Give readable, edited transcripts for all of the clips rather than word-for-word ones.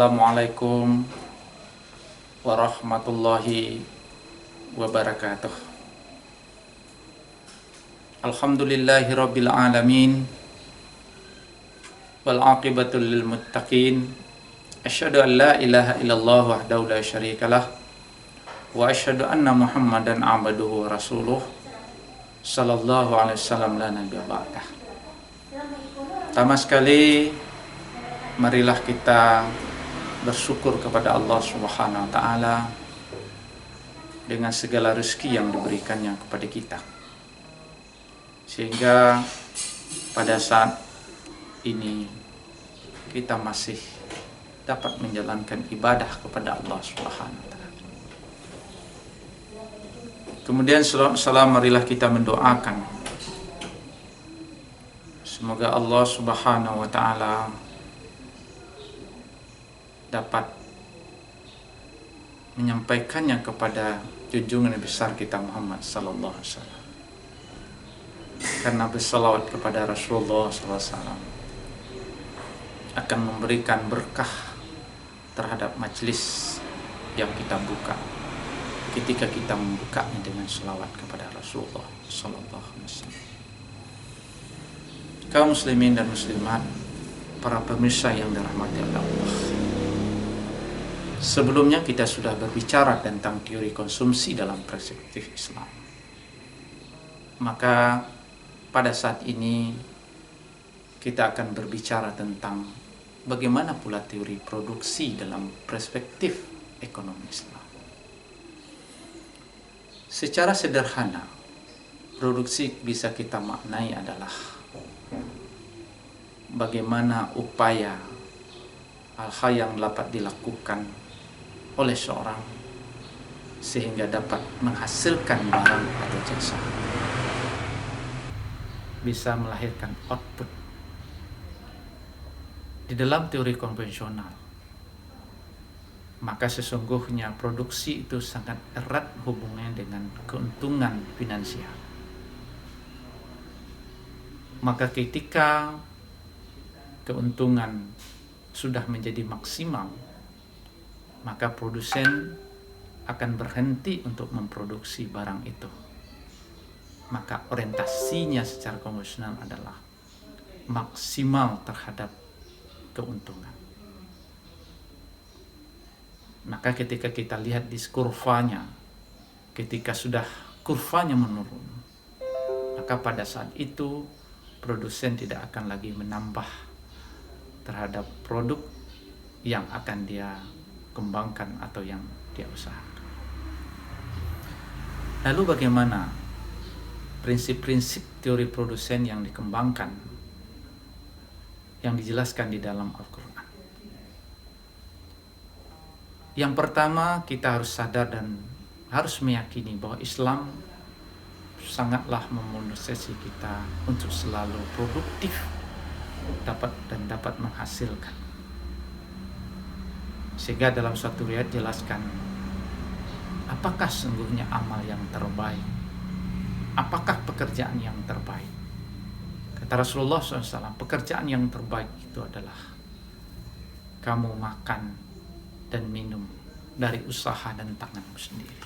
Assalamualaikum warahmatullahi wabarakatuh. Alhamdulillahi rabbil alamin, wal aqibatu lil muttaqin. Asyhadu an la ilaha illallah wahdahu la syarikalah, wa asyhadu anna Muhammadan abduhu wa rasuluh sallallahu alaihi wasallam la nabiyya ba'dah. Pertama sekali, marilah kita bersyukur kepada Allah Subhanahu wa taala dengan segala rezeki yang diberikannya kepada kita, sehingga pada saat ini kita masih dapat menjalankan ibadah kepada Allah Subhanahu wa taala. Kemudian marilah kita mendoakan semoga Allah Subhanahu wa taala dapat menyampaikannya kepada junjungan besar kita Muhammad sallallahu alaihi wasallam. Karena bersalawat kepada Rasulullah sallallahu alaihi wasallam akan memberikan berkah terhadap majelis yang kita buka ketika kita membukanya dengan salawat kepada Rasulullah sallallahu alaihi wasallam. Kaum muslimin dan muslimat, para pemirsa yang dirahmati Allah. Sebelumnya kita sudah berbicara tentang teori konsumsi dalam perspektif Islam. Maka pada saat ini kita akan berbicara tentang bagaimana pula teori produksi dalam perspektif ekonomi Islam. Secara sederhana, produksi bisa kita maknai adalah bagaimana upaya hal-hal yang dapat dilakukan oleh seorang sehingga dapat menghasilkan barang atau jasa, bisa melahirkan output. Di dalam teori konvensional, maka sesungguhnya produksi itu sangat erat hubungannya dengan keuntungan finansial. Maka ketika keuntungan sudah menjadi maksimal, maka produsen akan berhenti untuk memproduksi barang itu. Maka orientasinya secara konvensional adalah maksimal terhadap keuntungan. Maka ketika kita lihat di kurvanya, ketika sudah kurvanya menurun, maka pada saat itu produsen tidak akan lagi menambah terhadap produk yang akan dia kembangkan atau yang dia usahakan. Lalu bagaimana prinsip-prinsip teori produsen yang dikembangkan, yang dijelaskan di dalam Al-Quran? Yang pertama, kita harus sadar dan harus meyakini bahwa Islam sangatlah memotivasi kita untuk selalu produktif dapat menghasilkan. Sehingga dalam suatu riwayat jelaskan, apakah sungguhnya amal yang terbaik? Apakah pekerjaan yang terbaik? Kata Rasulullah SAW, pekerjaan yang terbaik itu adalah kamu makan dan minum dari usaha dan tanganmu sendiri.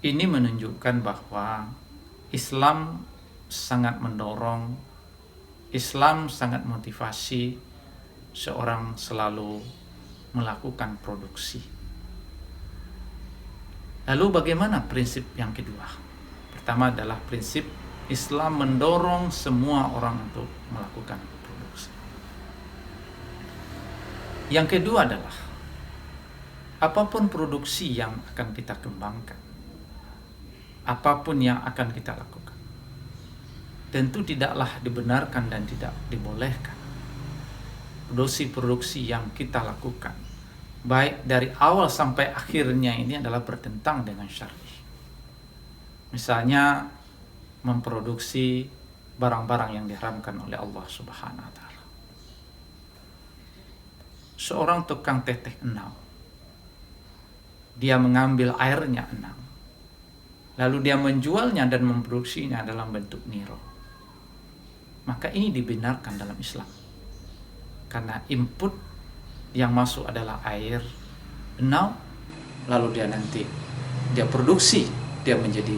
Ini menunjukkan bahwa Islam sangat mendorong, Islam sangat motivasi seorang selalu melakukan produksi. Lalu bagaimana prinsip yang kedua? Pertama adalah prinsip Islam mendorong semua orang untuk melakukan produksi. Yang kedua adalah apapun produksi yang akan kita kembangkan, apapun yang akan kita lakukan, tentu tidaklah dibenarkan dan tidak dibolehkan produksi-produksi yang kita lakukan, baik dari awal sampai akhirnya, ini adalah bertentangan dengan syar'i. Misalnya memproduksi barang-barang yang diharamkan oleh Allah Subhanahu wa taala. Seorang tukang teteh enau, dia mengambil airnya enau, lalu dia menjualnya dan memproduksinya dalam bentuk niro. Maka ini dibenarkan dalam Islam, karena input yang masuk adalah air benau, lalu dia produksi, dia menjadi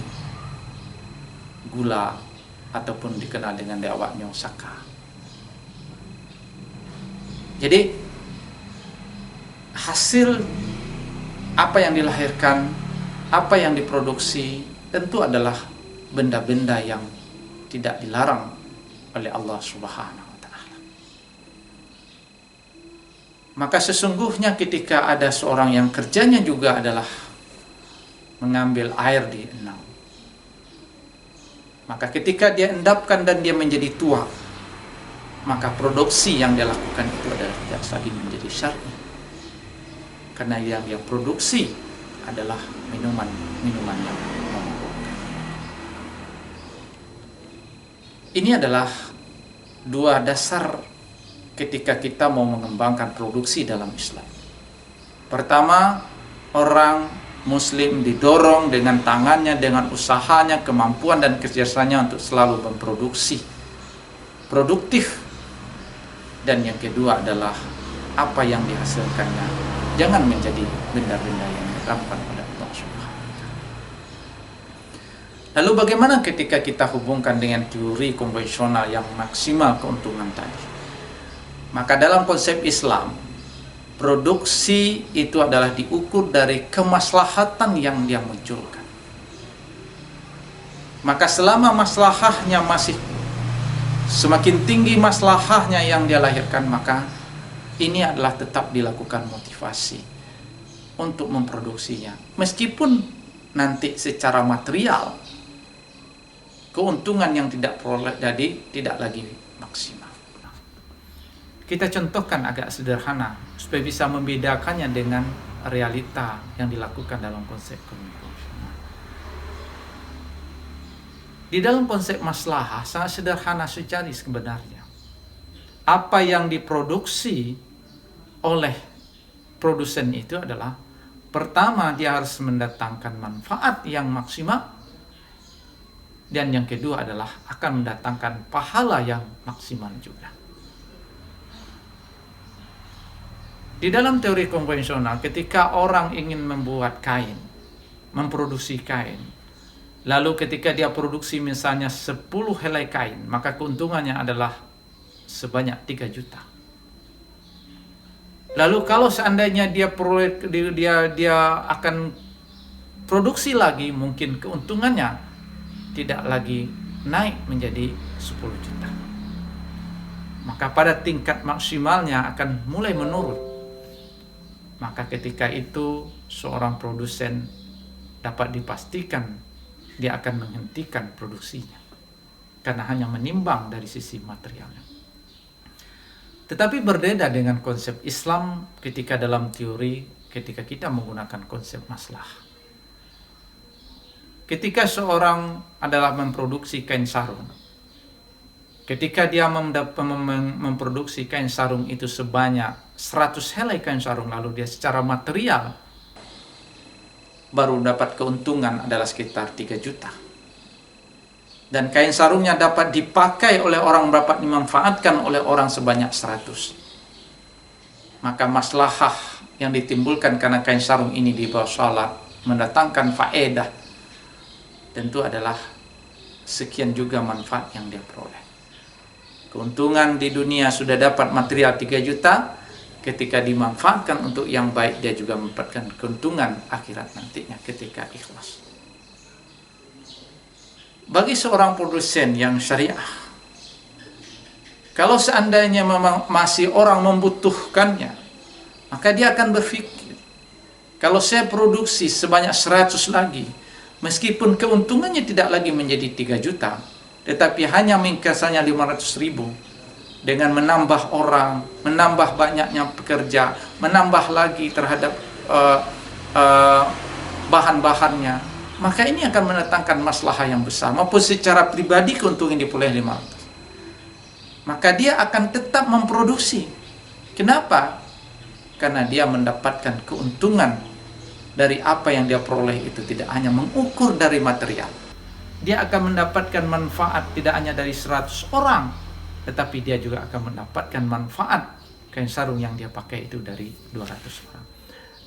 gula ataupun dikenal dengan dawaknya saka. Jadi hasil apa yang dilahirkan, apa yang diproduksi tentu adalah benda-benda yang tidak dilarang oleh Allah Subhanahu wa taala. Maka sesungguhnya ketika ada seorang yang kerjanya juga adalah mengambil air di enau, maka ketika dia endapkan dan dia menjadi tua, maka produksi yang dia lakukan itu adalah tidak lagi menjadi syar'i, karena yang dia produksi adalah minuman yang memabukkan. Ini adalah dua dasar ketika kita mau mengembangkan produksi dalam Islam. Pertama, orang Muslim didorong dengan tangannya, dengan usahanya, kemampuan dan kerjasanya untuk selalu memproduksi, produktif. Dan yang kedua adalah apa yang dihasilkannya jangan menjadi benda-benda yang diharamkan oleh Allah Subhanahu wa taala. Lalu bagaimana ketika kita hubungkan dengan teori konvensional yang maksimal keuntungan tadi? Maka dalam konsep Islam, produksi itu adalah diukur dari kemaslahatan yang dia munculkan. Maka selama maslahahnya masih semakin tinggi maslahahnya yang dia lahirkan, maka ini adalah tetap dilakukan motivasi untuk memproduksinya. Meskipun nanti secara material keuntungan yang tidak peroleh jadi tidak lagi maksimal. Kita contohkan agak sederhana supaya bisa membedakannya dengan realita yang dilakukan dalam konsep konvensional. Di dalam konsep maslahah sangat sederhana secara sebenarnya. Apa yang diproduksi oleh produsen itu adalah, pertama, dia harus mendatangkan manfaat yang maksimal, dan yang kedua adalah akan mendatangkan pahala yang maksimal juga. Di dalam teori konvensional, ketika orang ingin membuat kain, memproduksi kain, lalu ketika dia produksi misalnya 10 helai kain, maka keuntungannya adalah sebanyak 3 juta. Lalu kalau seandainya dia akan produksi lagi, mungkin keuntungannya tidak lagi naik menjadi 10 juta. Maka pada tingkat maksimalnya akan mulai menurun. Maka ketika itu seorang produsen dapat dipastikan dia akan menghentikan produksinya karena hanya menimbang dari sisi materialnya. Tetapi berbeda dengan konsep Islam ketika dalam teori, ketika kita menggunakan konsep maslah. Ketika seorang adalah memproduksi kain sarung, ketika dia memproduksi kain sarung itu sebanyak 100 helai kain sarung, lalu dia secara material baru dapat keuntungan adalah sekitar 3 juta. Dan kain sarungnya dapat dipakai oleh orang, dapat dimanfaatkan oleh orang sebanyak 100. Maka maslahah yang ditimbulkan karena kain sarung ini dibawa sholat, mendatangkan faedah, tentu adalah sekian juga manfaat yang dia peroleh. Keuntungan di dunia sudah dapat material 3 juta, ketika dimanfaatkan untuk yang baik, dia juga mendapatkan keuntungan akhirat nantinya ketika ikhlas. Bagi seorang produsen yang syariah, kalau seandainya memang masih orang membutuhkannya, maka dia akan berpikir, kalau saya produksi sebanyak 100 lagi, meskipun keuntungannya tidak lagi menjadi 3 juta, tetapi hanya misalnya 500.000, dengan menambah orang, menambah banyaknya pekerja, menambah lagi terhadap bahan-bahannya, maka ini akan mendatangkan maslahah yang besar. Maupun secara pribadi keuntungan diperoleh 500, maka dia akan tetap memproduksi. Kenapa? Karena dia mendapatkan keuntungan dari apa yang dia peroleh itu tidak hanya mengukur dari material. Dia akan mendapatkan manfaat tidak hanya dari 100 orang, tetapi dia juga akan mendapatkan manfaat kain sarung yang dia pakai itu dari 200 orang.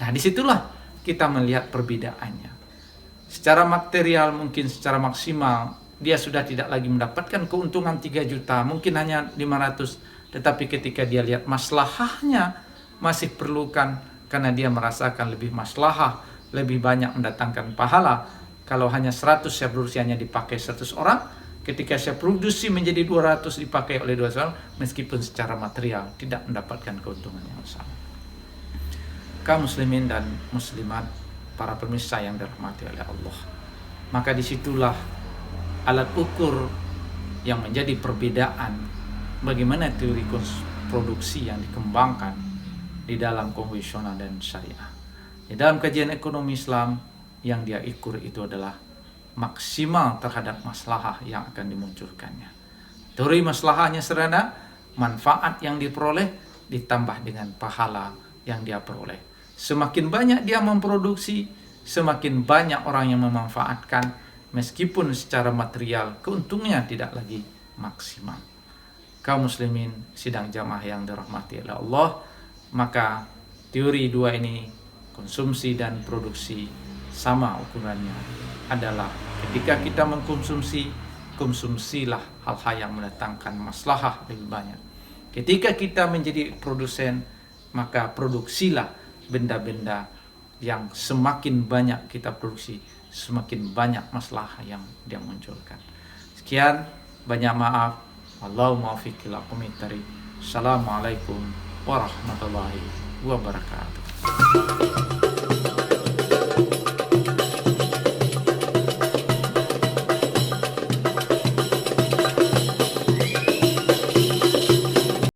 Nah, disitulah kita melihat perbedaannya. Secara material mungkin secara maksimal dia sudah tidak lagi mendapatkan keuntungan 3 juta, mungkin hanya 500, tetapi ketika dia lihat maslahahnya masih perlukan, karena dia merasakan lebih maslahah, lebih banyak mendatangkan pahala. Kalau hanya 100 saya produksi hanya dipakai 100 orang, ketika saya produksi menjadi 200 dipakai oleh 200 orang, meskipun secara material tidak mendapatkan keuntungan yang sama. Kaum muslimin dan muslimat, para pemirsa yang dirahmati oleh Allah, maka disitulah alat ukur yang menjadi perbedaan bagaimana teori produksi yang dikembangkan di dalam konvensional dan syariah. Di dalam kajian ekonomi Islam, yang dia ukur itu adalah maksimal terhadap maslahah yang akan dimunculkannya. Teori maslahahnya sederhana, manfaat yang diperoleh ditambah dengan pahala yang dia peroleh. Semakin banyak dia memproduksi, semakin banyak orang yang memanfaatkan, meskipun secara material keuntungannya tidak lagi maksimal. Kaum muslimin sidang jamaah yang dirahmati oleh Allah, maka teori dua ini, konsumsi dan produksi, sama ukurannya adalah ketika kita mengkonsumsi, konsumsilah hal-hal yang mendatangkan maslahah lebih banyak. Ketika kita menjadi produsen, maka produksilah benda-benda yang semakin banyak kita produksi, semakin banyak maslahah yang dia munculkan. Sekian, banyak maaf. Allahumma muwaffiq ila aqwamit thariq. Assalamualaikum warahmatullahi wabarakatuh.